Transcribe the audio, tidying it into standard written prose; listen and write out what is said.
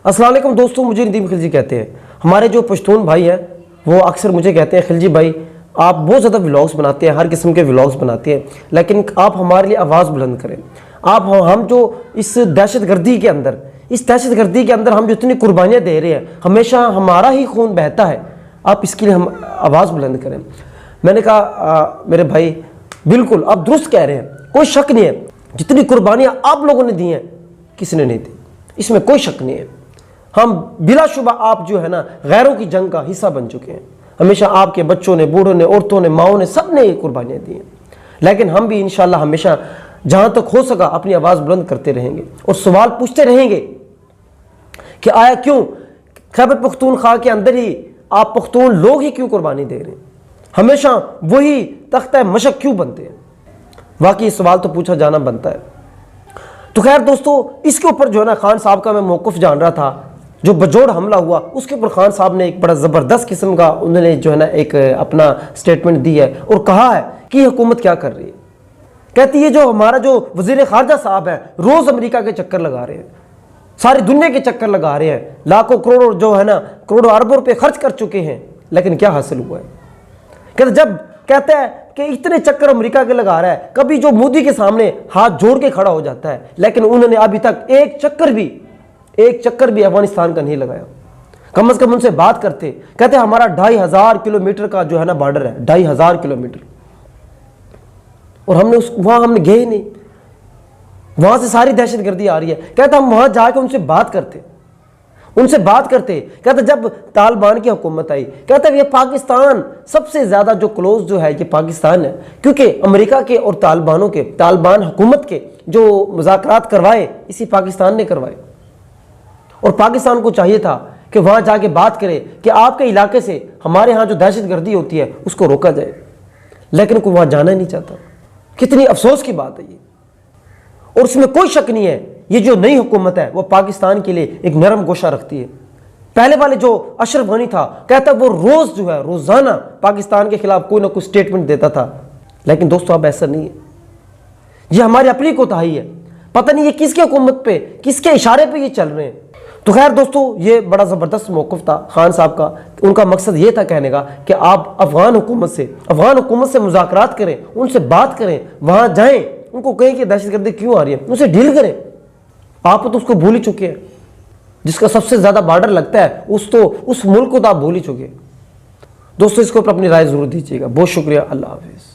अस्सलाम वालेकुम दोस्तों, मुझे नदीम खिलजी कहते हैं। हमारे जो पश्तून भाई हैं वो अक्सर मुझे कहते हैं, खिलजी भाई आप बहुत ज़्यादा व्लॉग्स बनाते हैं, हर किस्म के व्लॉग्स बनाते हैं, लेकिन आप हमारे लिए आवाज़ बुलंद करें। आप हम जो इस दहशतगर्दी के अंदर हम जो इतनी कुर्बानियाँ दे रहे हैं, हमेशा हमारा ही खून बहता है, आप इसके लिए हम आवाज़ बुलंद करें। मैंने कहा मेरे भाई बिल्कुल आप दुरुस्त कह रहे हैं, कोई शक नहीं है, जितनी कुर्बानियाँ आप लोगों ने दी हैं किसी ने नहीं दी, इसमें कोई शक नहीं है। हम बिलाशुबा आप जो है ना गैरों की जंग का हिस्सा बन चुके हैं। हमेशा आपके बच्चों ने, बूढ़ों ने, औरतों ने, माओं ने, सब ने ये कुर्बानियाँ दी हैं, लेकिन हम भी इंशाल्लाह हमेशा जहाँ तक हो सका अपनी आवाज़ बुलंद करते रहेंगे और सवाल पूछते रहेंगे कि आया क्यों खैबर पख्तूनख्वा के अंदर ही आप पख्तून लोग ही क्यों कुर्बानी दे रहे हैं, हमेशा वही तख्ता मशक क्यों बनते हैं। वाकई सवाल तो पूछा जाना बनता है। तो खैर दोस्तों, इसके ऊपर जो है ना खान साहब का मैं मौक़िफ़ जान रहा था, जो बजोड़ हमला हुआ उसके ऊपर खान साहब ने एक बड़ा ज़बरदस्त किस्म का उन्होंने जो है ना एक अपना स्टेटमेंट दी है और कहा है कि हुकूमत क्या कर रही है। कहती है जो हमारा जो वज़ीर ख़ारजा साहब है रोज़ अमेरिका के चक्कर लगा रहे हैं, सारी दुनिया के चक्कर लगा रहे हैं, लाखों करोड़ों जो है ना करोड़ों अरबों रुपये खर्च कर चुके हैं, लेकिन क्या हासिल हुआ है। कहते जब कहता है कि इतने चक्कर अमेरिका के लगा रहा है, कभी जो मोदी के सामने हाथ जोड़ के खड़ा हो जाता है, लेकिन उन्होंने अभी तक एक चक्कर भी अफगानिस्तान का नहीं लगाया। कम से कम उनसे बात करते, कहते हमारा 2500 किलोमीटर का जो है ना बॉर्डर है, 2500 किलोमीटर, और हमने वहां हमने गए नहीं, वहां से सारी दहशतगर्दी आ रही है। कहते हम वहां जाकर उनसे बात करते, कहते जब तालिबान की हुकूमत आई, कहते ये पाकिस्तान सबसे ज़्यादा जो क्लोज जो है ये पाकिस्तान है, क्योंकि अमेरिका के और तालिबान हुकूमत के जो मुज़ाकरात करवाए इसी पाकिस्तान ने करवाए, और पाकिस्तान को चाहिए था कि वहाँ जाके बात करे कि आपके इलाके से हमारे यहाँ जो दहशतगर्दी होती है उसको रोका जाए, लेकिन कोई वहाँ जाना नहीं चाहता। कितनी अफसोस की बात है ये। और उसमें कोई शक नहीं है, ये जो नई हुकूमत है वो पाकिस्तान के लिए एक नरम गोशा रखती है। पहले वाले जो अशरफ गनी था, कहता वो रोज़ जो है रोज़ाना पाकिस्तान के खिलाफ कोई ना कोई स्टेटमेंट देता था, लेकिन दोस्तों अब ऐसा नहीं है। ये हमारी अपनी कोताही है, पता नहीं ये किसके हुकूमत पे, किसके इशारे पे ये चल रहे हैं। तो खैर दोस्तों, ये बड़ा ज़बरदस्त मौक़िफ़ था खान साहब का। उनका मकसद ये था कहने का कि आप अफ़गान हुकूमत से मुज़ाकरात करें, उनसे बात करें, वहाँ जाएं, उनको कहें कि दहशतगर्दी क्यों आ रही है, उनसे डील करें। आप तो उसको भूल ही चुके हैं, जिसका सबसे ज़्यादा बॉर्डर लगता है उस मुल्क को तो आप भूल ही चुके हैं। दोस्तों, इसके ऊपर अपनी राय ज़रूर दीजिएगा। बहुत शुक्रिया, अल्लाह हाफ़िज़।